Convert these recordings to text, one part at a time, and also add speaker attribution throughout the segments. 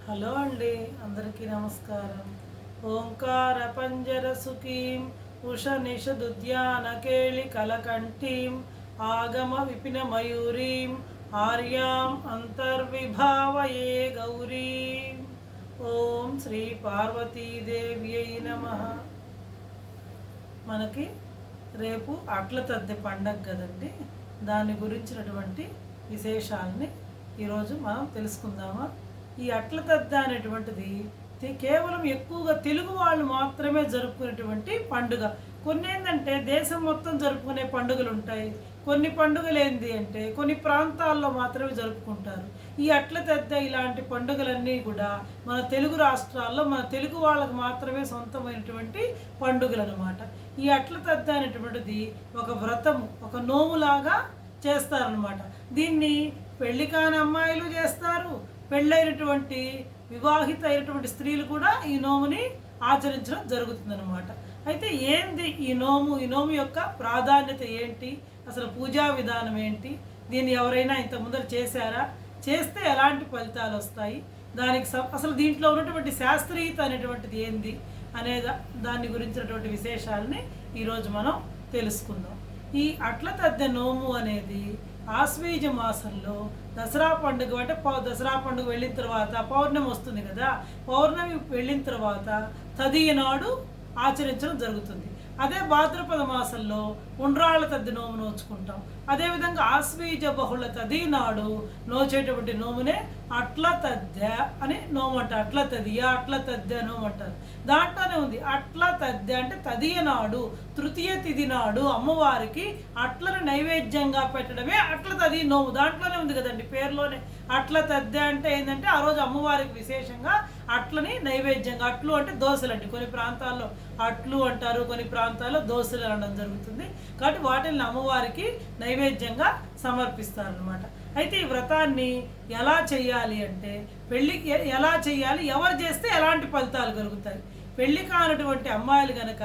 Speaker 1: Hello అండి, అందరికీ నమస్కారం. ఓంకార పంజర సుఖీం ఉష నిషదుద్యాన కేళి కలకంఠీం ఆగమ విపిన మయూరీం ఆర్యాం అంతర్విభావయే గౌరీం. ఓం శ్రీ పార్వతీదేవ్యై నమః. మనకి రేపు అట్ల తద్దె పండగ కదండి. దాని గురించినటువంటి విశేషాలని ఈరోజు మనం తెలుసుకుందామా. ఈ అట్ల తద్ద అనేటువంటిది కేవలం ఎక్కువగా తెలుగు వాళ్ళు మాత్రమే జరుపుకునేటువంటి పండుగ. కొన్ని ఏంటంటే దేశం మొత్తం జరుపుకునే పండుగలు ఉంటాయి. కొన్ని పండుగలు ఏంటి అంటే కొన్ని ప్రాంతాల్లో మాత్రమే జరుపుకుంటారు. ఈ అట్ల తద్ద ఇలాంటి పండుగలన్నీ కూడా మన తెలుగు రాష్ట్రాల్లో మన తెలుగు వాళ్ళకు మాత్రమే సొంతమైనటువంటి పండుగలు అన్నమాట. ఈ అట్ల తద్ద అనేటువంటిది ఒక వ్రతము, ఒక నోములాగా చేస్తారనమాట. దీన్ని పెళ్లి కాని అమ్మాయిలు చేస్తారు, పెళ్ళైనటువంటి వివాహిత అయినటువంటి స్త్రీలు కూడా ఈ నోముని ఆచరించడం జరుగుతుందన్నమాట. అయితే ఏంది ఈ నోము యొక్క ప్రాధాన్యత ఏంటి, అసలు పూజా విధానం ఏంటి, దీన్ని ఎవరైనా ఇంత ముందర చేశారా, చేస్తే ఎలాంటి ఫలితాలు వస్తాయి, దానికి అసలు దీంట్లో ఉన్నటువంటి శాస్త్రీయత అనేటువంటిది ఏంది అనే దాని గురించినటువంటి విశేషాలని ఈరోజు మనం తెలుసుకుందాం. ఈ అట్ల తద్దె నోము అనేది ఆశ్వీజ మాసంలో దసరా పండుగ అంటే దసరా పండుగ వెళ్ళిన తర్వాత పౌర్ణమి వస్తుంది కదా, పౌర్ణమి వెళ్ళిన తర్వాత తదియ నాడు ఆచరించడం జరుగుతుంది. అదే భాద్రపద మాసంలో ఉండ్రాళ్ళ తద్ది నోము నోచుకుంటాం. అదేవిధంగా ఆశ్వీజ బహుళ తది నాడు నోచేటువంటి నోమునే అట్ల తద్దె అని నోము అంటారు. అట్ల తదియ, అట్ల తద్దె నోము అంటారు. దాంట్లోనే ఉంది అట్ల తద్దె అంటే తదియ నాడు, తృతీయ తిథి నాడు అమ్మవారికి అట్లను నైవేద్యంగా పెట్టడమే అట్ల తది నోము. దాంట్లోనే ఉంది కదండి పేరులోనే. అట్ల తద్దె అంటే ఏంటంటే ఆ రోజు అమ్మవారికి విశేషంగా అట్లని నైవేద్యంగా, అట్లు అంటే దోశలు అండి, కొన్ని ప్రాంతాల్లో అట్లు అంటారు, కొన్ని ప్రాంతాల్లో దోశలు అనడం జరుగుతుంది. కాబట్టి వాటిని అమ్మవారికి నైవేద్యంగా సమర్పిస్తారనమాట. అయితే ఈ వ్రతాన్ని ఎలా చేయాలి అంటే పెళ్ళి ఎలా చేయాలి, ఎవరు చేస్తే ఎలాంటి ఫలితాలు కలుగుతాయి. పెళ్లి కానటువంటి అమ్మాయిలు కనుక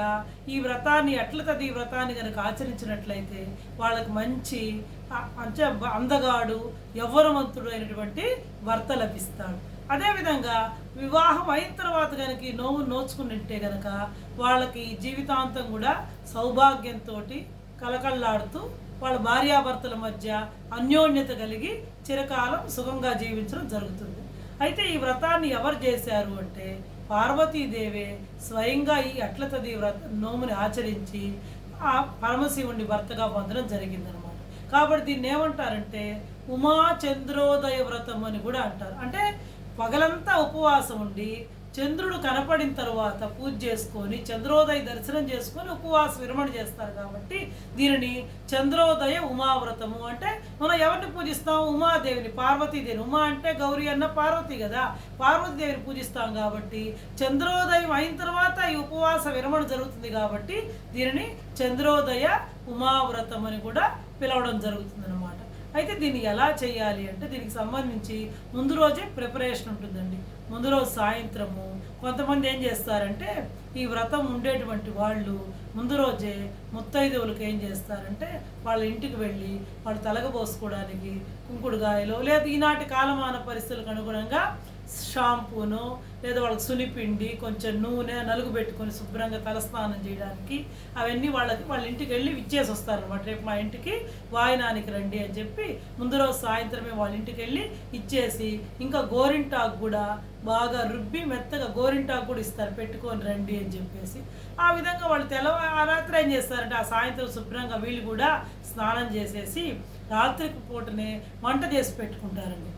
Speaker 1: ఈ వ్రతాన్ని అట్ల తది వ్రతాన్ని కనుక ఆచరించినట్లయితే వాళ్ళకి మంచి అంటే అందగాడు యవ్వనవంతుడు అయినటువంటి భర్త లభిస్తాడు. అదేవిధంగా వివాహం అయిన తర్వాత కనుక ఈ నోము నోచుకున్నట్టే కనుక వాళ్ళకి జీవితాంతం కూడా సౌభాగ్యంతో కలకల్లాడుతూ వాళ్ళ భార్యాభర్తల మధ్య అన్యోన్యత కలిగి చిరకాలం సుఖంగా జీవించడం జరుగుతుంది. అయితే ఈ వ్రతాన్ని ఎవరు చేశారు అంటే పార్వతీదేవే స్వయంగా ఈ అట్ల తది నోముని ఆచరించి ఆ పరమశివుణ్ణి భర్తగా పొందడం జరిగిందనమాట. కాబట్టి దీన్ని ఏమంటారంటే ఉమాచంద్రోదయ వ్రతం అని కూడా అంటారు. అంటే పగలంతా ఉపవాసం ఉండి చంద్రుడు కనపడిన తర్వాత పూజ చేసుకొని చంద్రోదయ దర్శనం చేసుకొని ఉపవాస విరమణ చేస్తారు. కాబట్టి దీనిని చంద్రోదయ ఉమావ్రతము అంటే మనం ఎవరిని పూజిస్తాం, ఉమాదేవిని, పార్వతీదేవిని. ఉమా అంటే గౌరీ అన్న పార్వతి కదా, పార్వతీదేవిని పూజిస్తాం. కాబట్టి చంద్రోదయం అయిన తర్వాత ఈ ఉపవాస విరమణ జరుగుతుంది. కాబట్టి దీనిని చంద్రోదయ ఉమావ్రతం అని కూడా పిలవడం జరుగుతుంది అనమాట. అయితే దీన్ని ఎలా చేయాలి అంటే దీనికి సంబంధించి ముందు రోజే ప్రిపరేషన్ ఉంటుందండి. ముందు రోజు సాయంత్రము కొంతమంది ఏం చేస్తారంటే ఈ వ్రతం ఉండేటువంటి వాళ్ళు ముందు రోజే ముత్తైదువులకు ఏం చేస్తారంటే వాళ్ళ ఇంటికి వెళ్ళి వాళ్ళు తలగబోసుకోవడానికి కుంకుడుగాయలు లేదా ఈనాటి కాలమాన పరిస్థితులకు అనుగుణంగా షాంపూను లేదా వాళ్ళకి సునిపిండి కొంచెం నూనె నలుగు పెట్టుకొని శుభ్రంగా తలస్నానం చేయడానికి అవన్నీ వాళ్ళ ఇంటికి వెళ్ళి ఇచ్చేసి వస్తారనమాట. రేపు మా ఇంటికి వాయినానికి రండి అని చెప్పి ముందు రోజు సాయంత్రమే వాళ్ళ ఇంటికి వెళ్ళి ఇచ్చేసి ఇంకా గోరింటాకు కూడా బాగా రుబ్బి మెత్తగా గోరింటాకు కూడా ఇస్తారు, పెట్టుకొని రండి అని చెప్పేసి. ఆ విధంగా వాళ్ళు ఆ రాత్రి ఏం చేస్తారంటే ఆ సాయంత్రం శుభ్రంగా వీళ్ళు కూడా స్నానం చేసేసి రాత్రికి పూటనే వంట చేసి పెట్టుకుంటారండి.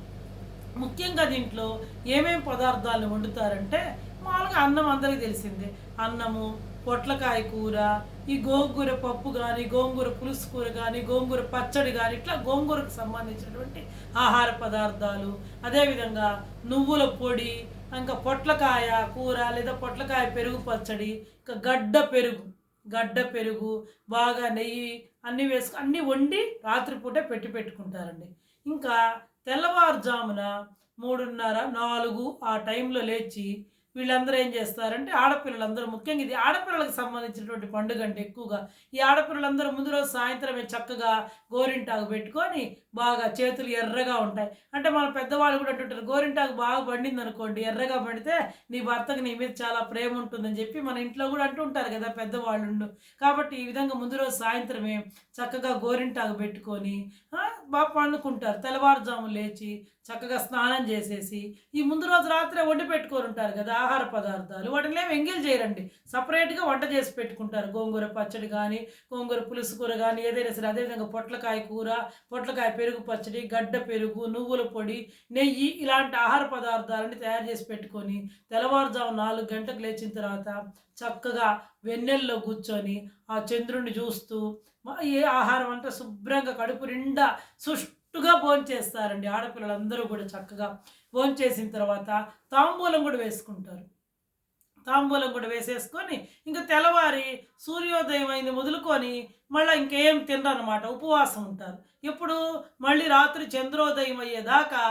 Speaker 1: ముఖ్యంగా దీంట్లో ఏమేమి పదార్థాలను వండుతారంటే మామూలుగా అన్నం అందరికీ తెలిసిందే, అన్నము, పొట్లకాయ కూర, ఈ గోంగూర పప్పు కానీ, గోంగూర పులుసు కూర కానీ, గోంగూర పచ్చడి కానీ, ఇట్లా గోంగూరకు సంబంధించినటువంటి ఆహార పదార్థాలు. అదేవిధంగా నువ్వుల పొడి, ఇంకా పొట్లకాయ కూర లేదా పొట్లకాయ పెరుగు పచ్చడి, ఇంకా గడ్డ పెరుగు బాగా నెయ్యి అన్నీ అన్నీ వండి రాత్రిపూట పెట్టుకుంటారండి. ఇంకా తెల్లవారుజామున 3:30, 4 ఆ టైంలో లేచి వీళ్ళందరూ ఏం చేస్తారంటే ఆడపిల్లలందరూ, ముఖ్యంగా ఇది ఆడపిల్లలకు సంబంధించినటువంటి పండుగ అంటే ఎక్కువగా ఈ ఆడపిల్లలందరూ ముందు రోజు సాయంత్రమే చక్కగా గోరింటాకు పెట్టుకొని బాగా చేతులు ఎర్రగా ఉంటాయి. అంటే మన పెద్దవాళ్ళు కూడా అంటుంటారు, గోరింటాకు బాగా పండింది అనుకోండి, ఎర్రగా పండితే నీ భర్తకి నీ మీద చాలా ప్రేమ ఉంటుందని చెప్పి మన ఇంట్లో కూడా అంటూ ఉంటారు కదా పెద్దవాళ్ళు. కాబట్టి ఈ విధంగా ముందు రోజు సాయంత్రమే చక్కగా గోరింటాకు పెట్టుకొని బాగా పండుకుంటారు. తెల్లవారుజాము లేచి చక్కగా స్నానం చేసేసి ఈ ముందు రోజు రాత్రే వండి పెట్టుకొని ఉంటారు కదా ఆహార పదార్థాలు, వాటిని ఏమి ఎంగిల్ చేయరండి, సపరేట్గా వంట చేసి పెట్టుకుంటారు. గోంగూర పచ్చడి కానీ, గోంగూర పులుసు కూర కానీ, ఏదైనా సరే. అదేవిధంగా పొట్లకాయ కూర, పొట్లకాయ పెరుగు పచ్చడి, గడ్డ పెరుగు, నువ్వుల పొడి, నెయ్యి, ఇలాంటి ఆహార పదార్థాలని తయారు చేసి పెట్టుకొని తెల్లవారుజాము 4 గంటలకు లేచిన తర్వాత చక్కగా వెన్నెల్లో కూర్చొని ఆ చంద్రుడిని చూస్తూ ఏ ఆహారం అంటే శుభ్రంగా కడుపు నిండా సుష్టుగా భోంచేస్తారండి ఆడపిల్లలందరూ కూడా. చక్కగా భోంచేసిన తర్వాత తాంబూలం కూడా వేసుకుంటారు. తాంబూలం కూడా వేసేసుకొని ఇంకా తెల్లవారి సూర్యోదయం అయింది మొదలుకొని మళ్ళీ ఇంకేం తినరనమాట, ఉపవాసం ఉంటారు. ఇప్పుడు మళ్ళీ రాత్రి చంద్రోదయం అయ్యేదాకా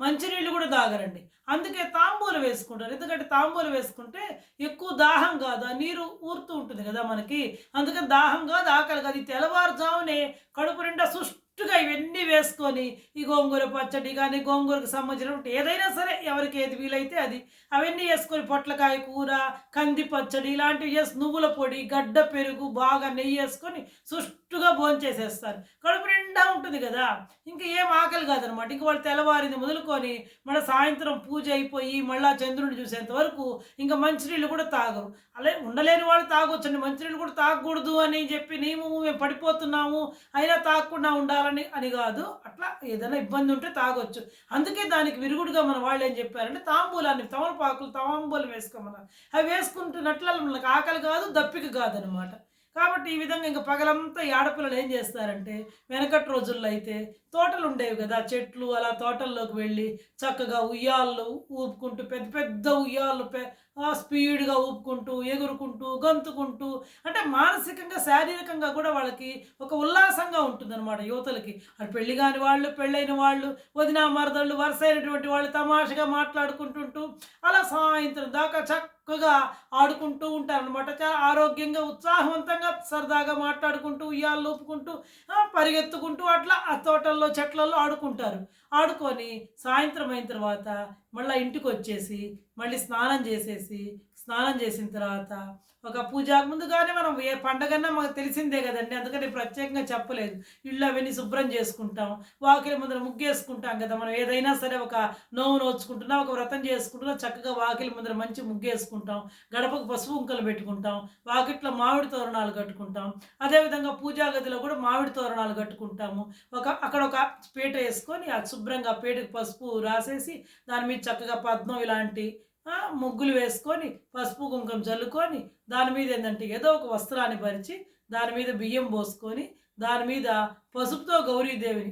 Speaker 1: మంచినీళ్ళు కూడా తాగరండి. అందుకే తాంబూలం వేసుకుంటారు. ఎందుకంటే తాంబూలం వేసుకుంటే ఎక్కువ దాహం కాదు, ఆ నీరు ఊరుతూ ఉంటుంది కదా మనకి, అందుకని దాహం కాదు, ఆకలి కాదు. ఈ తెల్లవారుజామునే కడుపు నిండా సుష్టుగా ఇవన్నీ వేసుకొని ఈ గోంగూర పచ్చడి కానీ, గోంగూరకు సంబంధించినటువంటి ఏదైనా సరే ఎవరికి ఏది వీలైతే అది అవన్నీ వేసుకొని పొట్లకాయ కూర, కంది పచ్చడి ఇలాంటివి చేసి, నువ్వుల పొడి, గడ్డ పెరుగు, బాగా నెయ్యి వేసుకొని సుష్టుగా భోంచేసేస్తారు. కడుపు నిండా ఉంటుంది కదా, ఇంకా ఏం ఆకలి కాదనమాట. ఇంక వాళ్ళు తెల్లవారింది మొదలుకొని మళ్ళీ సాయంత్రం పూజ అయిపోయి మళ్ళీ చంద్రుడిని చూసేంత వరకు ఇంకా మంచినీళ్ళు కూడా తాగరు. అలా ఉండలేని వాళ్ళు తాగొచ్చండి, మంచినీళ్ళు కూడా తాగకూడదు అని చెప్పి నియమము, మేము పడిపోతున్నాము అయినా తాగకుండా ఉండాలని అని కాదు. అట్లా ఏదైనా ఇబ్బంది ఉంటే తాగొచ్చు. అందుకే దానికి విరుగుడుగా మన వాళ్ళు ఏం చెప్పారంటే తాంబూలాన్ని, తమలపాకులు తాంబూలం వేసుకోమన్నారు. అవి వేసుకుంటున్నట్ల మనకు ఆకలి కాదు, దప్పిక కాదనమాట. కాబట్టి ఈ విధంగా ఇంక పగలంతా ఈ ఆడపిల్లలు ఏం చేస్తారంటే, వెనకటి రోజుల్లో అయితే తోటలు ఉండేవి కదా, చెట్లు, అలా తోటల్లోకి వెళ్ళి చక్కగా ఉయ్యాళ్ళు ఊపుకుంటూ, పెద్ద పెద్ద ఉయ్యాళ్ళు స్పీడ్గా ఊపుకుంటూ, ఎగురుకుంటూ, గంతుకుంటూ, అంటే మానసికంగా శారీరకంగా కూడా వాళ్ళకి ఒక ఉల్లాసంగా ఉంటుందన్నమాట యువతలకి. అది పెళ్లి కాని వాళ్ళు, పెళ్ళైన వాళ్ళు, వదిన మరదళ్ళు, వరుస అయినటువంటి వాళ్ళు తమాషగా మాట్లాడుకుంటుంటూ అలా సాయంత్రం దాకా చక్కగా ఆడుకుంటూ ఉంటారనమాట. చాలా ఆరోగ్యంగా, ఉత్సాహవంతంగా, సరదాగా మాట్లాడుకుంటూ, ఉయ్యాలు ఊపుకుంటూ, పరిగెత్తుకుంటూ అట్లా ఆ తోటల్లో చెట్లలో ఆడుకుంటారు. ఆడుకొని సాయంత్రం అయిన తర్వాత మళ్ళీ ఇంటికి వచ్చేసి మళ్ళీ స్నానం చేసిన తర్వాత ఒక పూజకు ముందుగానే మనం ఏ పండగన్నా మాకు తెలిసిందే కదండి, అందుకని ప్రత్యేకంగా చెప్పలేదు. ఇళ్ళు అవన్నీ శుభ్రం చేసుకుంటాం, వాకిలి ముందర ముగ్గేసుకుంటాం కదా. మనం ఏదైనా సరే ఒక నోము నోచుకుంటున్నా, ఒక వ్రతం చేసుకుంటున్నా, చక్కగా వాకిలి ముందర మంచి ముగ్గేసుకుంటాం, గడపకు పసుపు కుంకలు పెట్టుకుంటాం, వాకిట్లో మామిడి తోరణాలు కట్టుకుంటాం. అదేవిధంగా పూజా గదిలో కూడా మామిడి తోరణాలు కట్టుకుంటాము. అక్కడ ఒక పీట వేసుకొని ఆ శుభ్రంగా పీటకు పసుపు రాసేసి దాని మీద చక్కగా పద్మం ఇలాంటి ముగ్గులు వేసుకొని పసుపు కుంకుమ చల్లుకొని దాని మీద ఏంటంటే ఏదో ఒక వస్త్రాన్ని పరిచి దాని మీద బియ్యం పోసుకొని దాని మీద పసుపుతో గౌరీదేవి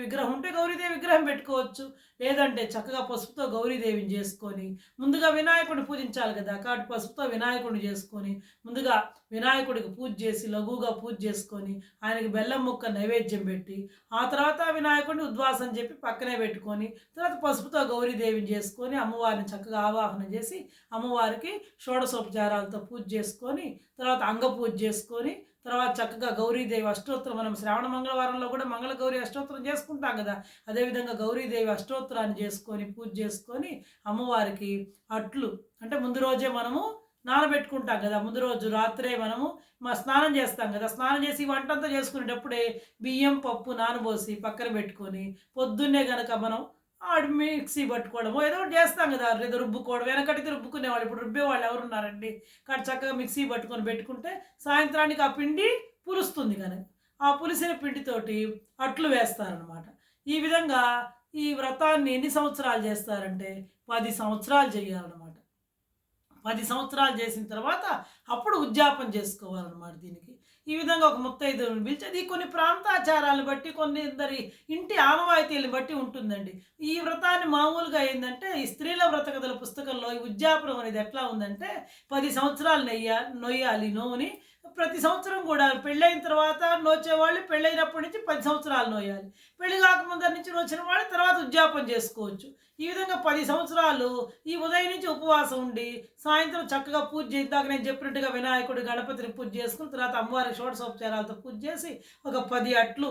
Speaker 1: విగ్రహం ఉంటే గౌరీదేవి విగ్రహం పెట్టుకోవచ్చు, లేదంటే చక్కగా పసుపుతో గౌరీదేవిని చేసుకొని ముందుగా వినాయకుడిని పూజించాలి కదా, కాబట్టి పసుపుతో వినాయకుడిని చేసుకొని ముందుగా వినాయకుడికి పూజ చేసి లఘువుగా పూజ చేసుకొని ఆయనకి బెల్లం ముక్క నైవేద్యం పెట్టి ఆ తర్వాత వినాయకుడిని ఉద్వాసం చెప్పి పక్కనే పెట్టుకొని తర్వాత పసుపుతో గౌరీదేవిని చేసుకొని అమ్మవారిని చక్కగా ఆవాహన చేసి అమ్మవారికి షోడశోపచారాలతో పూజ చేసుకొని తర్వాత అంగ పూజ చేసుకొని తర్వాత చక్కగా గౌరీదేవి అష్టోత్తరం, మనం శ్రావణ మంగళవారంలో కూడా మంగళ గౌరీ అష్టోత్తరం చేసుకుంటాం కదా, అదేవిధంగా గౌరీదేవి అష్టోత్తరాన్ని చేసుకొని పూజ చేసుకొని అమ్మవారికి అట్లు అంటే ముందు రోజే మనము నానబెట్టుకుంటాం కదా, ముందు రోజు రాత్రే మనము స్నానం చేస్తాం కదా, స్నానం చేసి వంటంతా చేసుకునేటప్పుడే బియ్యం పప్పు నానబోసి పక్కన పెట్టుకొని పొద్దున్నే కనుక మనం మిక్సీ పట్టుకోవడము ఏదో ఒకటి చేస్తాం కదా, ఏదో రుబ్బుకోవడం, వెనకటికి రుబ్బుకునేవాళ్ళు, ఇప్పుడు రుబ్బేవాళ్ళు ఎవరున్నారండి. కాబట్టి చక్కగా మిక్సీ పట్టుకొని పెట్టుకుంటే సాయంత్రానికి ఆ పిండి పులుస్తుంది, కానీ ఆ పులిసిన పిండితోటి అట్లు వేస్తారనమాట. ఈ విధంగా ఈ వ్రతాన్ని ఎన్ని సంవత్సరాలు చేస్తారంటే 10 సంవత్సరాలు చేయాలన్నమాట. 10 సంవత్సరాలు చేసిన తర్వాత అప్పుడు ఉద్యాపన చేసుకోవాలన్నమాట దీనికి. ఈ విధంగా ఒక ముత్తైదువుని పిలిచి అది కొన్ని ప్రాంతాచారాలను బట్టి, కొన్ని ఇద్దరి ఇంటి ఆనవాయితీలను బట్టి ఉంటుందండి. ఈ వ్రతాన్ని మామూలుగా ఏందంటే, ఈ స్త్రీల వ్రత కథల పుస్తకంలో ఈ ఉద్యాపనం అనేది ఎట్లా ఉందంటే, 10 సంవత్సరాలు నొయ్యాలి నోముని. ప్రతి సంవత్సరం కూడా పెళ్ళైన తర్వాత నోచేవాళ్ళు పెళ్ళైనప్పటి నుంచి 10 సంవత్సరాలు నోయాలి. పెళ్లి కాకముందరి నుంచి నోచిన వాళ్ళు తర్వాత ఉద్యాపన చేసుకోవచ్చు. ఈ విధంగా 10 సంవత్సరాలు ఈ ఉదయం నుంచి ఉపవాసం ఉండి, సాయంత్రం చక్కగా పూజ ఇందాక నేను చెప్పినట్టుగా వినాయకుడు, గణపతిని పూజ చేసుకుని, తర్వాత అమ్మవారికి షోడశోపచారాలతో పూజ చేసి, ఒక 10 అట్లు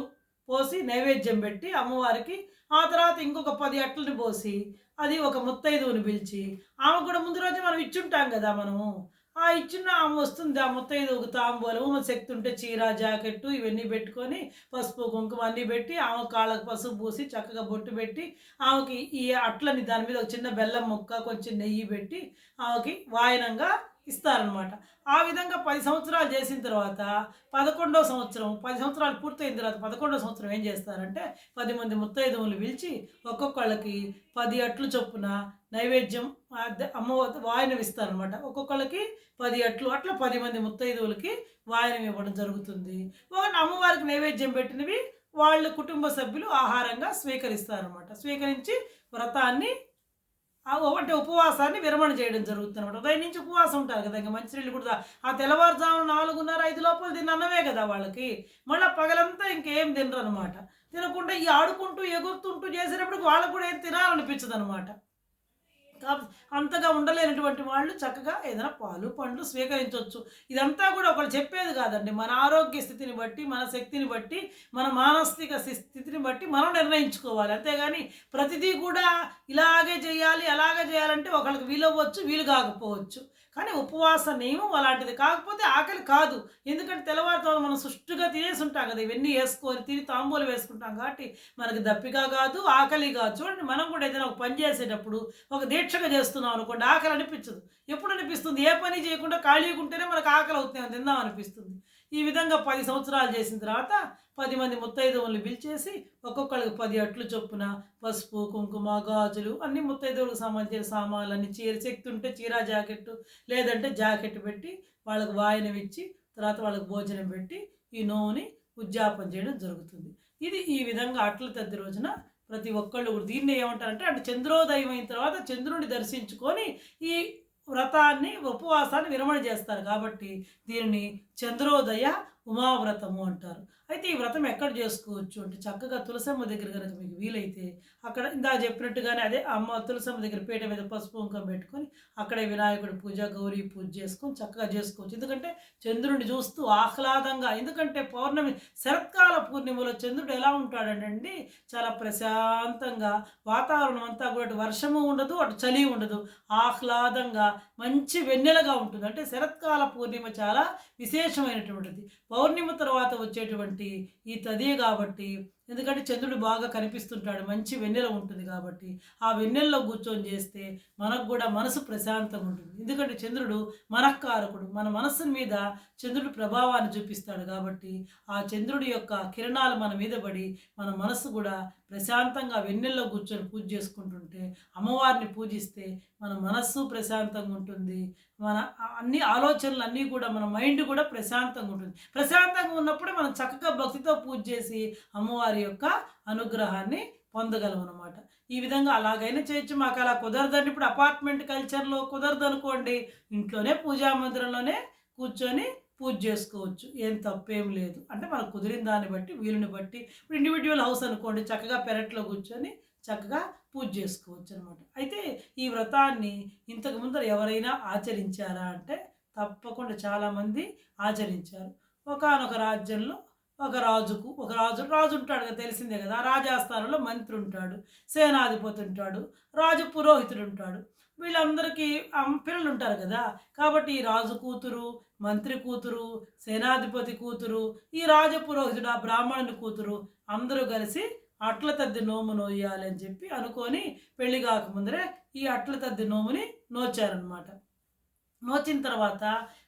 Speaker 1: పోసి నైవేద్యం పెట్టి అమ్మవారికి, ఆ తర్వాత ఇంకొక 10 అట్లని పోసి, అది ఒక ముత్తైదువుని పిలిచి, ఆమె కూడా ముందు రోజే మనం ఇచ్చుంటాం కదా మనము. ఆ ఇచ్చిన ఆమె వస్తుంది, ఆ ముత్తైదువుకు తాంబూలము, శక్తి ఉంటే చీర, జాకెట్టు ఇవన్నీ పెట్టుకొని, పసుపు కుంకుమ అన్నీ పెట్టి, ఆమె కాళ్ళకు పసుపు పూసి చక్కగా బొట్టు పెట్టి, ఆమెకి ఈ అట్లని దాని మీద ఒక చిన్న బెల్లం ముక్క, కొంచెం నెయ్యి పెట్టి ఆమెకి వాయనంగా ఇస్తారనమాట. ఆ విధంగా 10 సంవత్సరాలు చేసిన తర్వాత 11వ సంవత్సరం, 10 సంవత్సరాలు పూర్తయిన తర్వాత 11వ సంవత్సరం ఏం చేస్తారంటే, 10 మంది ముత్తైదువులు పిలిచి ఒక్కొక్కళ్ళకి 10 అట్లు చొప్పున నైవేద్యం వాయనం ఇస్తారనమాట. ఒక్కొక్కళ్ళకి 10 అట్లు, అట్లా 10 మంది ముత్తైదువులకి వాయనం ఇవ్వడం జరుగుతుంది. అమ్మవారికి నైవేద్యం పెట్టినవి వాళ్ళ కుటుంబ సభ్యులు ఆహారంగా స్వీకరిస్తారనమాట. స్వీకరించి వ్రతాన్ని అంటే ఉపవాసాన్ని విరమణ చేయడం జరుగుతుంది అనమాట. ఉదయం నుంచి ఉపవాసం ఉంటారు కదా, ఇంకా మంచినీళ్ళు కూడా ఆ తెల్లవారుజామున 4:30, 5 లోపల తిన్న అన్నమే కదా వాళ్ళకి. మళ్ళీ పగలంతా ఇంకేం తినరు అనమాట. తినకుండా ఈ ఆడుకుంటూ ఎగురుతుంటూ చేసేటప్పటికి వాళ్ళకు కూడా ఏం తినాలనిపించదు అనమాట. కాబట్టి అంతగా ఉండలేనటువంటి వాళ్ళు చక్కగా ఏదైనా పాలు పండ్లు స్వీకరించవచ్చు. ఇదంతా కూడా ఒకళ్ళు చెప్పేది కాదండి. మన ఆరోగ్య స్థితిని బట్టి, మన శక్తిని బట్టి, మన మానసిక స్థితిని బట్టి మనం నిర్ణయించుకోవాలి. అంతేగాని ప్రతిదీ కూడా ఇలాగే చేయాలి, అలాగే చేయాలంటే ఒకళ్ళకి వీలవ్వచ్చు, వీలు కాకపోవచ్చు. కానీ ఉపవాస నియమం అలాంటిది. కాకపోతే ఆకలి కాదు. ఎందుకంటే తెల్లవారుతో మనం సుష్టుగా తినేసి ఉంటాం కదా, ఇవన్నీ వేసుకొని తిని తాంబూలు వేసుకుంటాం కాబట్టి మనకి దప్పిక కాదు, ఆకలి కాదు. చూడండి, మనం కూడా ఏదైనా ఒక పని చేసేటప్పుడు ఒక దీక్షగా చేస్తున్నాం అనుకోండి, ఆకలి అనిపించదు. ఎప్పుడు అనిపిస్తుంది? ఏ పని చేయకుండా ఖాళీగా ఉంటేనే మనకు ఆకలి అవుతుంది, తిందాం అనిపిస్తుంది. ఈ విధంగా 10 సంవత్సరాలు చేసిన తర్వాత 10 మంది ముత్తైదువులను పిలిచేసి ఒక్కొక్కళ్ళకి 10 అట్లు చొప్పున పసుపు, కుంకుమ, గాజులు అన్ని ముత్తైదువులకు సంబంధించిన సామాన్లన్నీ, చీర శక్తి ఉంటే చీర, జాకెట్టు లేదంటే జాకెట్ పెట్టి వాళ్ళకు వాయనం ఇచ్చి, తర్వాత వాళ్ళకి భోజనం పెట్టి ఈ నోవుని ఉద్యాపన చేయడం జరుగుతుంది. ఇది ఈ విధంగా అట్ల తద్ది రోజున ప్రతి ఒక్కళ్ళు కూడా దీన్ని ఏమంటారంటే, అంటే చంద్రోదయం అయిన తర్వాత చంద్రుడిని దర్శించుకొని ఈ వ్రతాన్ని, ఉపవాసాన్ని విరమణ చేస్తారు కాబట్టి దీనిని చంద్రోదయ ఉమావ్రతము అంటారు. అయితే ఈ వ్రతం ఎక్కడ చేసుకోవచ్చు అంటే, చక్కగా తులసమ్మ దగ్గర కనుక మీకు వీలైతే అక్కడ ఇందాక చెప్పినట్టుగానే అదే అమ్మ తులసమ్మ దగ్గర పీట మీద పసుపు కుంకుమ పెట్టుకొని అక్కడే వినాయకుడి పూజ, గౌరీ పూజ చేసుకొని చక్కగా చేసుకోవచ్చు. ఎందుకంటే చంద్రుడిని చూస్తూ ఆహ్లాదంగా, ఎందుకంటే పౌర్ణమి శరత్కాల పూర్ణిమలో చంద్రుడు ఎలా ఉంటాడండి, చాలా ప్రశాంతంగా, వాతావరణం అంతా కూడా అటు వర్షము ఉండదు, అటు చలి ఉండదు, ఆహ్లాదంగా మంచి వెన్నెలగా ఉంటుంది. అంటే శరత్కాల పూర్ణిమ చాలా విశేషమైనటువంటిది. పౌర్ణిమ తర్వాత వచ్చేటువంటి ఈ తది కాబట్టి, ఎందుకంటే చంద్రుడు బాగా కనిపిస్తుంటాడు, మంచి వెన్నెల ఉంటుంది కాబట్టి ఆ వెన్నెల్లో కూర్చొని చేస్తే మనకు కూడా మనసు ప్రశాంతంగా ఉంటుంది. ఎందుకంటే చంద్రుడు మనఃకారకుడు, మన మనస్సు మీద చంద్రుడు ప్రభావాన్ని చూపిస్తాడు కాబట్టి ఆ చంద్రుడి యొక్క కిరణాలు మన మీద పడి మన మనస్సు కూడా ప్రశాంతంగా వెన్నెల్లో కూర్చొని పూజ చేసుకుంటుంటే, అమ్మవారిని పూజిస్తే మన మనస్సు ప్రశాంతంగా ఉంటుంది, మన అన్ని ఆలోచనలు అన్నీ కూడా, మన మైండ్ కూడా ప్రశాంతంగా ఉంటుంది. ప్రశాంతంగా ఉన్నప్పుడే మనం చక్కగా భక్తితో పూజ చేసి అమ్మవారి యొక్క అనుగ్రహాన్ని పొందగలం అనమాట. ఈ విధంగా అలాగైనా చేయొచ్చు. మాకు అలా కుదరదండి, ఇప్పుడు అపార్ట్మెంట్ కల్చర్లో కుదరదు అనుకోండి, ఇంట్లోనే పూజా మందిరంలోనే కూర్చొని పూజ చేసుకోవచ్చు, ఏం తప్పేం లేదు. అంటే మనకు కుదిరిన దాన్ని బట్టి, వీలుని బట్టి. ఇప్పుడు ఇండివిజువల్ హౌస్ అనుకోండి, చక్కగా పెరట్లో కూర్చొని చక్కగా పూజ చేసుకోవచ్చు అనమాట. అయితే ఈ వ్రతాన్ని ఇంతకు ముందర ఎవరైనా ఆచరించారా అంటే తప్పకుండా చాలామంది ఆచరించారు. ఒకానొక రాజ్యంలో ఒక రాజు ఉంటాడు కదా, తెలిసిందే కదా. రాజాస్థానంలో మంత్రి ఉంటాడు, సేనాధిపతి ఉంటాడు, రాజు పురోహితుడు ఉంటాడు. వీళ్ళందరికీ పిల్లలు ఉంటారు కదా. కాబట్టి ఈ రాజు కూతురు, మంత్రి కూతురు, సేనాధిపతి కూతురు, ఈ రాజపురోహితుడు ఆ బ్రాహ్మణుని కూతురు అందరూ కలిసి అట్ల తద్ది నోము నోయాలని చెప్పి అనుకొని పెళ్లి కాకముందరే ఈ అట్ల తద్ది నోముని నోచారనమాట. నోచిన తర్వాత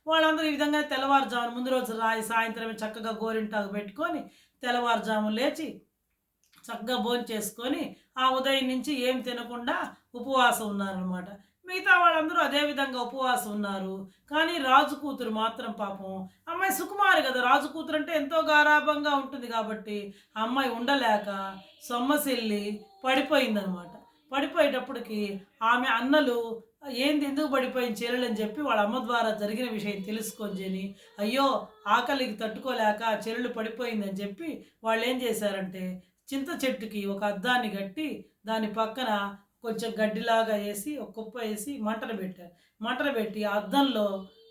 Speaker 1: వాళ్ళందరూ ఈ విధంగా తెల్లవారుజామున ముందు రోజు సాయంత్రమే చక్కగా గోరింటాకు పెట్టుకొని తెల్లవారుజాము లేచి చక్కగా భోజనం చేసుకొని ఆ ఉదయం నుంచి ఏం తినకుండా ఉపవాసం ఉన్నారనమాట. మిగతా వాళ్ళందరూ అదే విధంగా ఉపవాసం ఉన్నారు. కానీ రాజు కూతురు మాత్రం పాపం అమ్మాయి సుకుమారి కదా! రాజు కూతురు అంటే ఎంతో గారాబంగా ఉంటుంది కాబట్టి, ఆ అమ్మాయి ఉండలేక సొమ్మసిల్లి పడిపోయిందనమాట. పడిపోయేటప్పటికి ఆమె అన్నలు ఏంది ఎందుకు పడిపోయింది చెల్లెలని చెప్పి వాళ్ళ అమ్మ ద్వారా జరిగిన విషయం తెలుసుకొనిని, అయ్యో! ఆకలికి తట్టుకోలేక చెల్లెలు పడిపోయిందని చెప్పి వాళ్ళేం చేశారంటే, చింత చెట్టుకి ఒక అద్దాన్ని కట్టి దాని పక్కన కొంచెం గడ్డిలాగా ఏసి, ఒక కుప్ప ఏసి మంటలు పెట్టారు. మంటలు పెట్టి ఆ అద్దంలో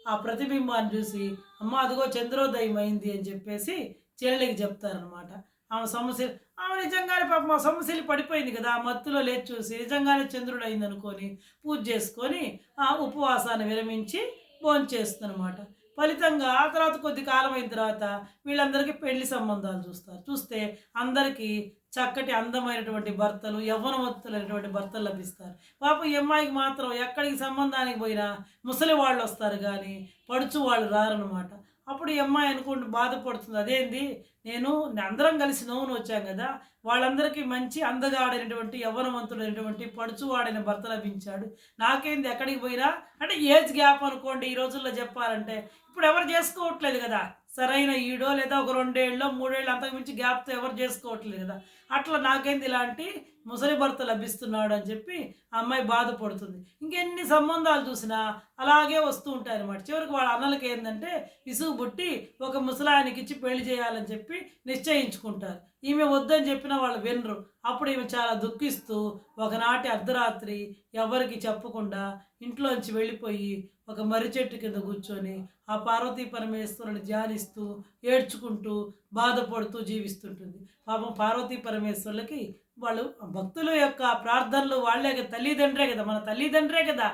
Speaker 1: ఆ ప్రతిబింబాన్ని చూసి, అమ్మ అదిగో చంద్రోదయం అయింది అని చెప్పేసి చెల్లెలికి చెప్తారనమాట. ఆమె సొమ్మసిల్లి ఆమె నిజంగానే పాపం ఆ సొమ్మసిల్లి పడిపోయింది కదా! ఆ మత్తులో లేచి చూసి నిజంగానే చంద్రుడయిందనుకోని పూజ చేసుకొని ఆ ఉపవాసాన్ని విరమించి భోంచేస్తుందనమాట. ఫలితంగా ఆ తర్వాత కొద్ది కాలం అయిన తర్వాత వీళ్ళందరికీ పెళ్లి సంబంధాలు చూస్తారు. చూస్తే అందరికీ చక్కటి అందమైనటువంటి భర్తలు, యవ్వనవంతులైనటువంటి భర్తలు లభిస్తారు. పాపం ఈ అమ్మాయికి మాత్రం ఎక్కడికి సంబంధానికి పోయినా ముసలి వాళ్ళొస్తారు గానీ, పడుచు వాళ్ళు రారనమాట. అప్పుడు ఈ అమ్మాయి బాధపడుతుంది. అదేంది నేను అందరం కలిసి నోమునొచ్చాం గదా! వాళ్ళందరికీ మంచి అందగాడైనటువంటి, యవ్వనవంతుడైనటువంటి, పడుచువాడైన భర్త లభించాడు. నాకేంది ఎక్కడికి పోయినా అంటే ఏజ్ గ్యాప్ అనుకోండి ఈ రోజుల్లో చెప్పాలంటే. ఇప్పుడు ఎవరు చేసుకోవట్లేదు గదా! సరైన ఈడో లేదా ఒక 2 ఏళ్ళో, 3 ఏళ్ళు అంతకు మించి గ్యాప్‌తో ఎవరు చేసుకోవట్లేదు గదా! అట్లా నాకేంది ఇలాంటి ముసలి భర్త లభిస్తున్నాడు అని చెప్పి ఆ అమ్మాయి బాధపడుతుంది. ఇంకెన్ని సంబంధాలు చూసినా అలాగే వస్తూ ఉంటాయన్నమాట. చివరికి వాళ్ళ అన్నలకి ఏందంటే విసుగు పుట్టి ఒక ముసలాయనకిచ్చి పెళ్లి చేయాలని చెప్పి నిశ్చయించుకుంటారు. ఈమె వద్దని చెప్పినా వాళ్ళు వినరు. అప్పుడు ఈమె చాలా దుఃఖిస్తూ ఒకనాటి అర్ధరాత్రి ఎవ్వరికీ చెప్పకుండా ఇంట్లోంచి వెళ్ళిపోయి ఒక మర్రి చెట్టు కింద కూర్చొని ఆ పార్వతీ పరమేశ్వరుని ధ్యానిస్తూ, ఏడ్చుకుంటూ, బాధపడుతూ జీవిస్తుంటుంది. పాపం పార్వతీ పరమేశ్వరులకి వాళ్ళు భక్తుల యొక్క ప్రార్థనలు వాళ్ళే కదా, తల్లిదండ్రే కదా, మన తల్లిదండ్రే కదా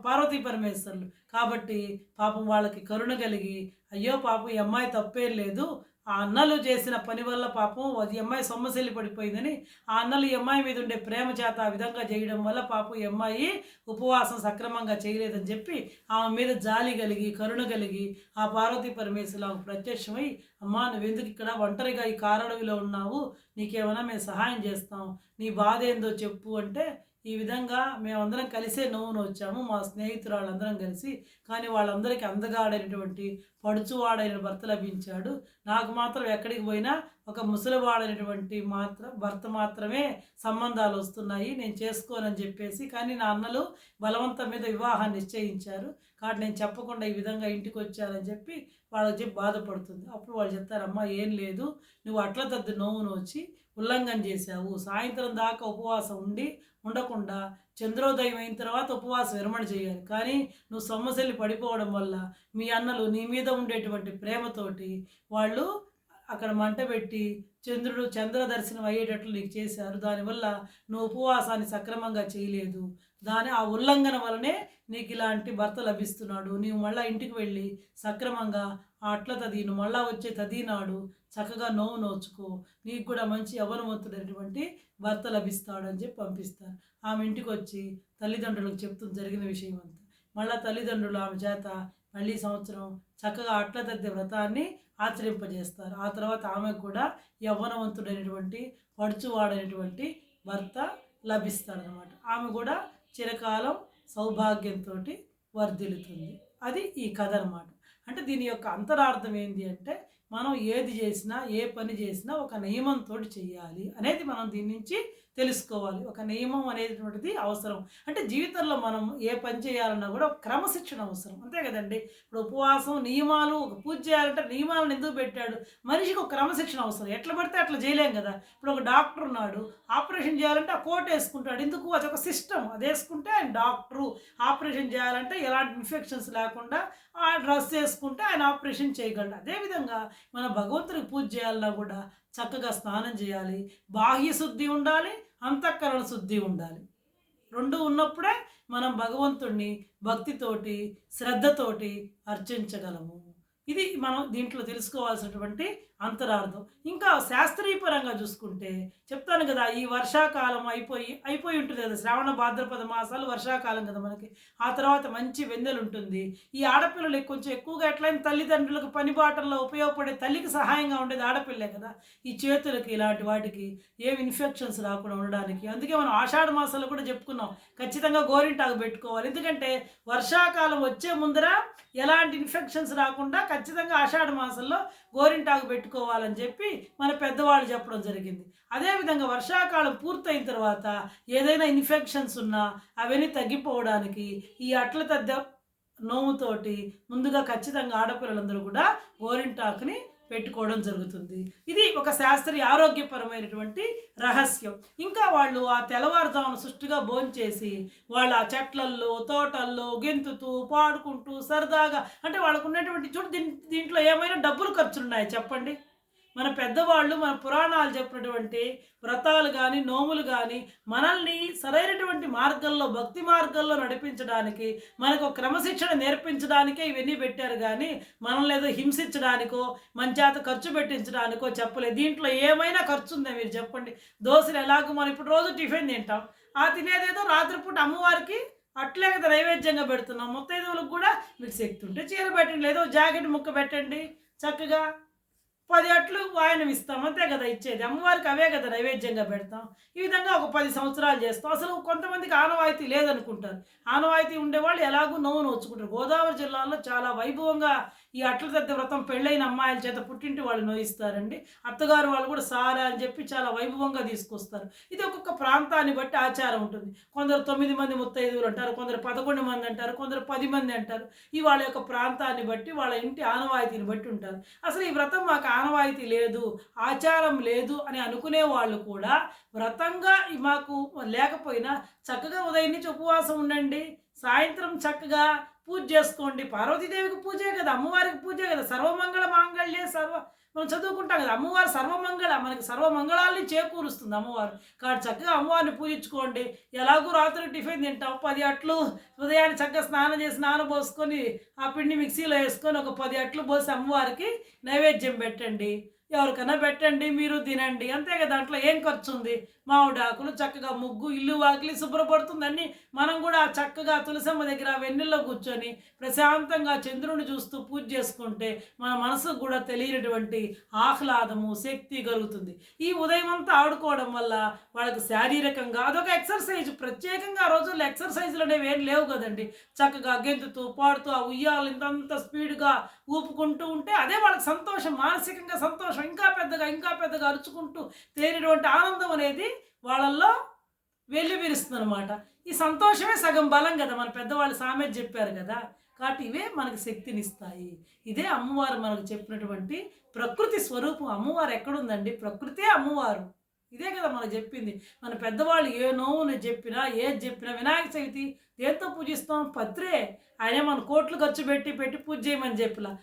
Speaker 1: పార్వతీ పరమేశ్వరులు. కాబట్టి పాపం వాళ్ళకి కరుణ కలిగి, అయ్యో పాపం ఈ అమ్మాయి తప్పేం లేదు, ఆ అన్నలు చేసిన పని వల్ల పాపం ఈ అమ్మాయి సొమ్మసిల్లి పడిపోయిందని ఆ అన్నలు ఈ అమ్మాయి మీద ఉండే ప్రేమ చేత ఆ విధంగా చేయడం వల్ల పాపం ఈ అమ్మాయి ఉపవాసం సక్రమంగా చేయలేదని చెప్పి ఆమె మీద జాలి కలిగి, కరుణ కలిగి ఆ పార్వతీ పరమేశ్వరులు ఆమెకు ప్రత్యక్షమై, అమ్మా నువ్వెందుకు ఇక్కడ ఒంటరిగా ఈ కారడవిలో ఉన్నావు, నీకేమైనా మేము సహాయం చేస్తాం, నీ బాధ ఏందో చెప్పు అంటే, ఈ విధంగా మేమందరం కలిసే వచ్చాము మా స్నేహితురాళ్ళందరం కలిసి. కానీ వాళ్ళందరికీ అందగాడైనటువంటి, పడుచువాడైన భర్త లభించాడు. నాకు మాత్రం ఎక్కడికి పోయినా ఒక ముసలివాడైనటువంటి భర్త మాత్రమే సంబంధాలు వస్తున్నాయి. నేను చేసుకోనని చెప్పేసి, కానీ నా అన్నలు బలవంతం మీద వివాహాన్ని నిశ్చయించారు. కాబట్టి నేను చెప్పకుండా ఈ విధంగా ఇంటికి వచ్చానని చెప్పి వాళ్ళకి చెప్పి బాధపడుతుంది. అప్పుడు వాళ్ళు చెప్తారు, అమ్మ ఏం లేదు, నువ్వు అట్ల తద్ది వచ్చి ఉల్లంఘన చేశావు. సాయంత్రం దాకా ఉపవాసం ఉండకుండా చంద్రోదయం అయిన తర్వాత ఉపవాస విరమణ చేయాలి. కానీ నువ్వు సొమ్మసిల్లి పడిపోవడం వల్ల మీ అన్నలు నీ మీద ఉండేటువంటి ప్రేమతోటి వాళ్ళు అక్కడ మంట పెట్టి చంద్ర దర్శనం అయ్యేటట్లు నీకు చేశారు. దానివల్ల నువ్వు ఉపవాసాన్ని సక్రమంగా చేయలేదు. ఆ ఉల్లంఘన వలనే నీకు ఇలాంటి భర్త లభిస్తున్నాడు. నీవు మళ్ళీ ఇంటికి వెళ్ళి సక్రమంగా ఆ అట్ల తది నువ్వు మళ్ళా వచ్చే తది నాడు చక్కగా నోచుకో, నీకు కూడా మంచి యవ్వనవంతుడైనటువంటి భర్త లభిస్తాడు అని చెప్పి పంపిస్తారు. ఆమె ఇంటికి వచ్చి తల్లిదండ్రులకు చెప్తుంది జరిగిన విషయం అంతా. మళ్ళీ తల్లిదండ్రులు ఆమె చేత మళ్ళీ సంవత్సరం చక్కగా అట్ల తద్ది వ్రతాన్ని ఆచరింపజేస్తారు. ఆ తర్వాత ఆమెకు కూడా యవ్వనవంతుడైనటువంటి, పడుచువాడైనటువంటి భర్త లభిస్తాడనమాట. ఆమె కూడా చిరకాలం సౌభాగ్యంతో వర్ధిల్లుతుంది. అది ఈ కథ అనమాట. అంటే దీని యొక్క అంతరార్థం ఏంటి అంటే, మనం ఏది చేసినా, ఏ పని చేసినా ఒక నియమంతో చేయాలి అనేది మనం దీని నుంచి తెలుసుకోవాలి. ఒక నియమం అనేటువంటిది అవసరం. అంటే జీవితంలో మనం ఏ పని చేయాలన్నా కూడా ఒక క్రమశిక్షణ అవసరం. అంతే కదండి. ఇప్పుడు ఉపవాసం, నియమాలు, ఒక పూజ చేయాలంటే నియమాలను ఎందుకు పెట్టాడు? మనిషికి ఒక క్రమశిక్షణ అవసరం. ఎట్లా పడితే అట్లా చేయలేం కదా. ఇప్పుడు ఒక డాక్టర్ ఉన్నాడు, ఆపరేషన్ చేయాలంటే ఆ కోట్ వేసుకుంటాడు. ఎందుకు? అది ఒక సిస్టమ్. అది వేసుకుంటే ఆయన డాక్టరు. ఆపరేషన్ చేయాలంటే ఎలాంటి ఇన్ఫెక్షన్స్ లేకుండా ఆ డ్రెస్ వేసుకుంటే ఆయన ఆపరేషన్ చేయగలడు. అదేవిధంగా మన భగవంతుడికి పూజ చేయాలన్నా కూడా చక్కగా స్నానం చేయాలి, బాహ్య శుద్ధి ఉండాలి, అంతఃకరణ శుద్ధి ఉండాలి. 2 ఉన్నప్పుడే మనం భగవంతుడిని భక్తితోటి, శ్రద్ధతోటి అర్చించగలము. ఇది మనం దీంట్లో తెలుసుకోవాల్సినటువంటి అంతరార్థం. ఇంకా శాస్త్రీయపరంగా చూసుకుంటే చెప్తాను కదా, ఈ వర్షాకాలం అయిపోయి ఉంటుంది కదా, శ్రావణ భాద్రపద మాసాలు వర్షాకాలం కదా మనకి. ఆ తర్వాత మంచి వెన్నెల ఉంటుంది. ఈ ఆడపిల్లలకి కొంచెం ఎక్కువగా ఎట్లయినా తల్లిదండ్రులకు పని బాటల్లో ఉపయోగపడే, తల్లికి సహాయంగా ఉండేది ఆడపిల్లే కదా. ఈ చేతులకి ఇలాంటి వాటికి ఏమి ఇన్ఫెక్షన్స్ రాకుండా ఉండడానికి, అందుకే మనం ఆషాఢ మాసాల్లో కూడా చెప్పుకున్నాం ఖచ్చితంగా గోరింటాకు పెట్టుకోవాలి. ఎందుకంటే వర్షాకాలం వచ్చే ముందర ఎలాంటి ఇన్ఫెక్షన్స్ రాకుండా ఖచ్చితంగా ఆషాఢ మాసంలో గోరింటాకు పెట్టుకోవాలని చెప్పి మన పెద్దవాళ్ళు చెప్పడం జరిగింది. అదేవిధంగా వర్షాకాలం పూర్తయిన తర్వాత ఏదైనా ఇన్ఫెక్షన్స్ ఉన్నా అవన్నీ తగ్గిపోవడానికి ఈ అట్ల తద్ద నోముతోటి ముందుగా ఖచ్చితంగా ఆడపిల్లలందరూ కూడా గోరింటాకుని పెట్టుకోవడం జరుగుతుంది. ఇది ఒక శాస్త్రీయ ఆరోగ్యపరమైనటువంటి రహస్యం. ఇంకా వాళ్ళు ఆ తెల్లవారుజామున సుష్టిగా భోంచేసి వాళ్ళ ఆ చెట్లల్లో తోటల్లో గెంతుతూ పాడుకుంటూ సరదాగా, అంటే వాళ్ళకు ఉన్నటువంటి చూడు దీంట్లో ఏమైనా డబ్బులు ఖర్చులున్నాయి చెప్పండి? మన పెద్దవాళ్ళు మన పురాణాలు చెప్పినటువంటి వ్రతాలు కానీ నోములు కానీ మనల్ని సరైనటువంటి మార్గంలో, భక్తి మార్గంలో నడిపించడానికి, మనకు క్రమశిక్షణ నేర్పించడానికే ఇవన్నీ పెట్టారు కానీ మనల్ని ఏదో హింసించడానికో మన చేత ఖర్చు పెట్టించడానికో చెప్పలేదు. దీంట్లో ఏమైనా ఖర్చు ఉందా మీరు చెప్పండి? దోశలు ఎలాగో మనం ఇప్పుడు రోజు టిఫిన్ తింటాం, ఆ తినేదేదో రాత్రిపూట అమ్మవారికి అట్లే కదా నైవేద్యంగా పెడుతున్నాం. ముత్తైదువులకు కూడా మీకు శక్తి ఉంటే చీర పెట్టండి, లేదో జాకెట్ ముక్క పెట్టండి, చక్కగా 10 అట్లు వాయనం ఇస్తాం, అంతే కదా ఇచ్చేది. అమ్మవారికి అవే కదా నైవేద్యంగా పెడతాం. ఈ విధంగా ఒక 10 సంవత్సరాలు చేస్తాం. అసలు కొంతమందికి ఆనవాయితీ లేదనుకుంటారు. ఆనవాయితీ ఉండేవాళ్ళు ఎలాగూ నోవు నోచుకుంటారు. గోదావరి జిల్లాలో చాలా వైభవంగా ఈ అట్ల తద్ది వ్రతం పెళ్ళైన అమ్మాయిల చేత పుట్టింటి వాళ్ళు నోయిస్తారండి. అత్తగారు వాళ్ళు కూడా సారా అని చెప్పి చాలా వైభవంగా తీసుకొస్తారు. ఇది ఒక్కొక్క ప్రాంతాన్ని బట్టి ఆచారం ఉంటుంది. కొందరు 9 మంది ముత్తైదువులు అంటారు, కొందరు 11 మంది అంటారు, కొందరు 10 మంది అంటారు. ఈ వాళ్ళ యొక్క ప్రాంతాన్ని బట్టి వాళ్ళ ఇంటి ఆనవాయితీని బట్టి ఉంటారు. అసలు ఈ వ్రతం మాకు ఆనవాయితీ లేదు, ఆచారం లేదు అని అనుకునే వాళ్ళు కూడా వ్రతంగా మాకు లేకపోయినా చక్కగా ఉదయం నుంచి ఉపవాసం ఉండండి, సాయంత్రం చక్కగా పూజ చేసుకోండి. పార్వతీదేవికి పూజే కదా, అమ్మవారికి పూజే కదా. సర్వమంగళ మాంగళ్యే మనం చదువుకుంటాం కదా, అమ్మవారు సర్వమంగళ, మనకి సర్వమంగళాలని చేకూరుస్తుంది అమ్మవారు. కాబట్టి చక్కగా అమ్మవారిని పూజించుకోండి. ఎలాగూ రాత్రి టిఫిన్ తింటాం, 10 అట్లు ఉదయాన్ని చక్కగా స్నానం చేసి నానబోసుకొని ఆ పిండి మిక్సీలో వేసుకొని ఒక 10 అట్లు పోసి అమ్మవారికి నైవేద్యం పెట్టండి. ఎవరికైనా పెట్టండి, మీరు తినండి, అంతే కదా. దాంట్లో ఏం ఖర్చు ఉంది? మామిడాకులు, చక్కగా ముగ్గు, ఇల్లు వాకిలి శుభ్రపడుతుందని మనం కూడా చక్కగా తులసమ్మ దగ్గర వెన్నెల్లో కూర్చొని ప్రశాంతంగా చంద్రుని చూస్తూ పూజ చేసుకుంటే మన మనసుకు కూడా తెలియనటువంటి ఆహ్లాదము, శక్తి కలుగుతుంది. ఈ ఉదయం అంతా ఆడుకోవడం వల్ల వాళ్ళకి శారీరకంగా అదొక ఎక్సర్సైజ్. ప్రత్యేకంగా ఆ రోజుల్లో ఎక్సర్సైజులు అనేవి ఏం లేవు కదండి. చక్కగా గెంతుతూ పాడుతూ ఆ ఉయ్యాలు ఇంతంత స్పీడ్గా ఊపుకుంటూ ఉంటే అదే వాళ్ళకి సంతోషం, మానసికంగా సంతోషం. ఇంకా పెద్దగా అరుచుకుంటూ తేలినటువంటి ఆనందం అనేది వాళ్ళల్లో వెల్లివిరుస్తుంది అనమాట. ఈ సంతోషమే సగం బలం కదా, మన పెద్దవాళ్ళు సామెత చెప్పారు కదా. కాబట్టి ఇవే మనకు శక్తినిస్తాయి. ఇదే అమ్మవారు మనకు చెప్పినటువంటి ప్రకృతి స్వరూపం. అమ్మవారు ఎక్కడుందండి? ప్రకృతే అమ్మవారు. ఇదే కదా మనకు చెప్పింది. మన పెద్దవాళ్ళు ఏ నోవుని చెప్పినా ఏది చెప్పినా, వినాయక చవితి దేంతో పూజిస్తాం? పత్రే. ఆయనే మన కోట్లు ఖర్చు పెట్టి పూజ చేయమని చెప్పలా,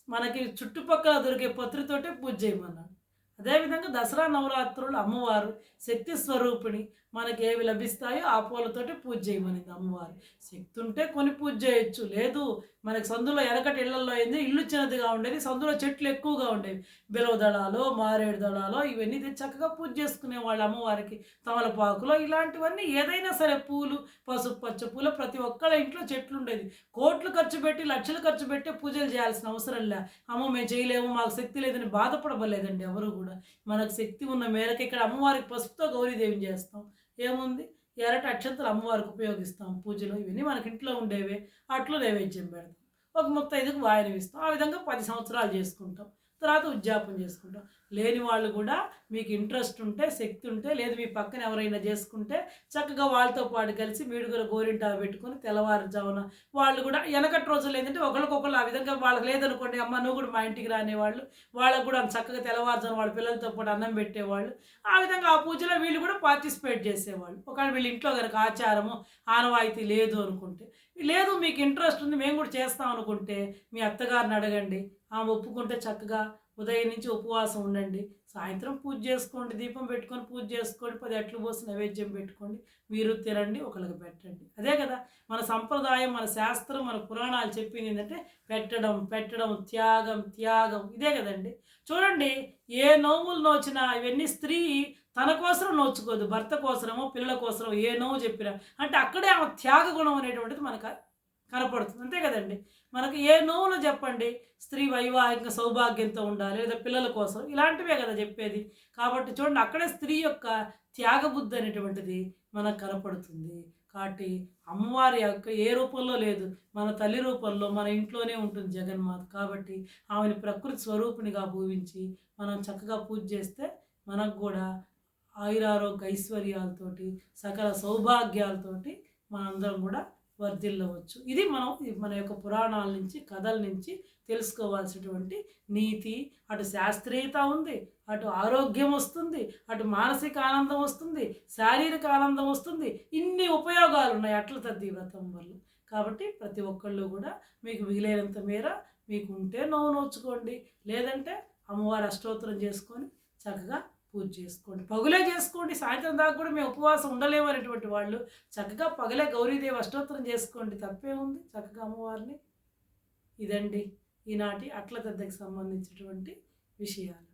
Speaker 1: మనకి చుట్టుపక్కల దొరికే పత్రితోటే పూజ చేయమన్నాడు. అదేవిధంగా దసరా నవరాత్రులు అమ్మవారు శక్తి స్వరూపిణి, మనకి ఏవి లభిస్తాయో ఆ పూలతోటి పూజ చేయమనింది అమ్మవారు. శక్తి ఉంటే కొని పూజ చేయొచ్చు, లేదు మనకి సందులో ఎనకటి ఇళ్లలో ఏంది, ఇల్లు చిన్నదిగా ఉండేది, సందులో చెట్లు ఎక్కువగా ఉండేవి, బిలవ దళాలు, మారేడు దళాలు ఇవన్నీ చక్కగా పూజ చేసుకునే వాళ్ళు అమ్మవారికి. తమలపాకులో ఇలాంటివన్నీ ఏదైనా సరే పూలు, పసుపు పచ్చ పూలు, ప్రతి ఒక్కళ్ళ ఇంట్లో చెట్లు ఉండేది. కోట్లు ఖర్చు పెట్టి లక్షలు ఖర్చు పెట్టి పూజలు చేయాల్సిన అవసరం లే. అమ్మో మేము చేయలేము, మాకు శక్తి లేదని బాధపడబలేదండి ఎవరు కూడా. మనకు శక్తి ఉన్న మేరకు ఇక్కడ అమ్మవారికి పసుపుతో గౌరీదేవిని చేస్తాం. ఏముంది, ఎర్రటి అక్షంతలు అమ్మవారికి ఉపయోగిస్తాం పూజలో. ఇవన్నీ మనకి ఇంట్లో ఉండేవే. అట్లు నైవేద్యం పెడతాం, ఒక 35కి వాయనం ఇస్తాం. ఆ విధంగా 10 సంవత్సరాలు చేసుకుంటాం. తర్వాత ఉద్యాపన చేసుకుంటాం. లేని వాళ్ళు కూడా మీకు ఇంట్రెస్ట్ ఉంటే, శక్తి ఉంటే, లేదు మీ పక్కన ఎవరైనా చేసుకుంటే చక్కగా వాళ్ళతో పాటు కలిసి మీడుగుల గోరింటాకు పెట్టుకొని తెల్లవారుజామున వాళ్ళు కూడా వెనకటి రోజులు ఏంటంటే ఒకరికొకరు ఆ విధంగా వాళ్ళకి లేదనుకోండి, అమ్మ నువ్వు కూడా మా ఇంటికి రానేవాళ్ళు, వాళ్ళకు కూడా చక్కగా తెల్లవారుజామున వాళ్ళ పిల్లలతో పాటు అన్నం పెట్టేవాళ్ళు. ఆ విధంగా ఆ పూజలో వీళ్ళు కూడా పార్టిసిపేట్ చేసేవాళ్ళు. ఒకవేళ వీళ్ళ ఇంట్లో కనుక ఆచారము ఆనవాయితీ లేదు అనుకుంటే, లేదు మీకు ఇంట్రెస్ట్ ఉంది మేము కూడా చేస్తాం అనుకుంటే మీ అత్తగారిని అడగండి, ఆమె ఒప్పుకుంటే చక్కగా ఉదయం నుంచి ఉపవాసం ఉండండి, సాయంత్రం పూజ చేసుకోండి, దీపం పెట్టుకొని పూజ చేసుకోండి, 10 అట్లు పోసి నైవేద్యం పెట్టుకోండి, మీరు తినండి, ఒకరికి పెట్టండి. అదే కదా మన సంప్రదాయం, మన శాస్త్రం, మన పురాణాలు చెప్పింది ఏంటంటే పెట్టడం పెట్టడం, త్యాగం త్యాగం, ఇదే కదండి. చూడండి, ఏ నోములు నోచినా ఇవన్నీ స్త్రీ తన కోసం నోచుకోదు, భర్త కోసమో పిల్లల కోసమో ఏ నోము చెప్పినా అంటే అక్కడే ఆమె త్యాగ గుణం అనేటువంటిది మనకు కనపడుతుంది, అంతే కదండి. మనకు ఏ నోవులు చెప్పండి, స్త్రీ వైవాహిక సౌభాగ్యంతో ఉండాలి లేదా పిల్లల కోసం, ఇలాంటివే కదా చెప్పేది. కాబట్టి చూడండి, అక్కడే స్త్రీ యొక్క త్యాగబుద్ధి అనేటువంటిది మనకు కనపడుతుంది. కాబట్టి అమ్మవారి యొక్క ఏ రూపంలో లేదు, మన తల్లి రూపంలో మన ఇంట్లోనే ఉంటుంది జగన్మాత. కాబట్టి ఆమెను ప్రకృతి స్వరూపిణిగా భావించి మనం చక్కగా పూజ చేస్తే మనకు కూడా ఆయురారోగ్య ఐశ్వర్యాలతోటి సకల సౌభాగ్యాలతోటి మనందరం కూడా వర్ధిల్లవచ్చు. ఇది మనం మన యొక్క పురాణాల నుంచి, కథల నుంచి తెలుసుకోవాల్సినటువంటి నీతి. అటు శాస్త్రీయత ఉంది, అటు ఆరోగ్యం వస్తుంది, అటు మానసిక ఆనందం వస్తుంది, శారీరక ఆనందం వస్తుంది. ఇన్ని ఉపయోగాలు ఉన్నాయి అట్ల తద్ది వ్రతం వల్ల. కాబట్టి ప్రతి ఒక్కళ్ళు కూడా మీకు వీలైనంత మేర మీకు ఉంటే నోవు నోచుకోండి, లేదంటే అమ్మవారి అష్టోత్తరం చేసుకొని చక్కగా పూజ చేసుకోండి. పగులే చేసుకోండి, సాయంత్రం దాకా కూడా మేము ఉపవాసం ఉండలేము అనేటువంటి వాళ్ళు చక్కగా పగలే గౌరీదేవి అష్టోత్తరం చేసుకోండి, తప్పే ఉంది చక్కగా అమ్మవారిని. ఇదండి ఈనాటి అట్ల తద్దకి సంబంధించినటువంటి విషయాలు.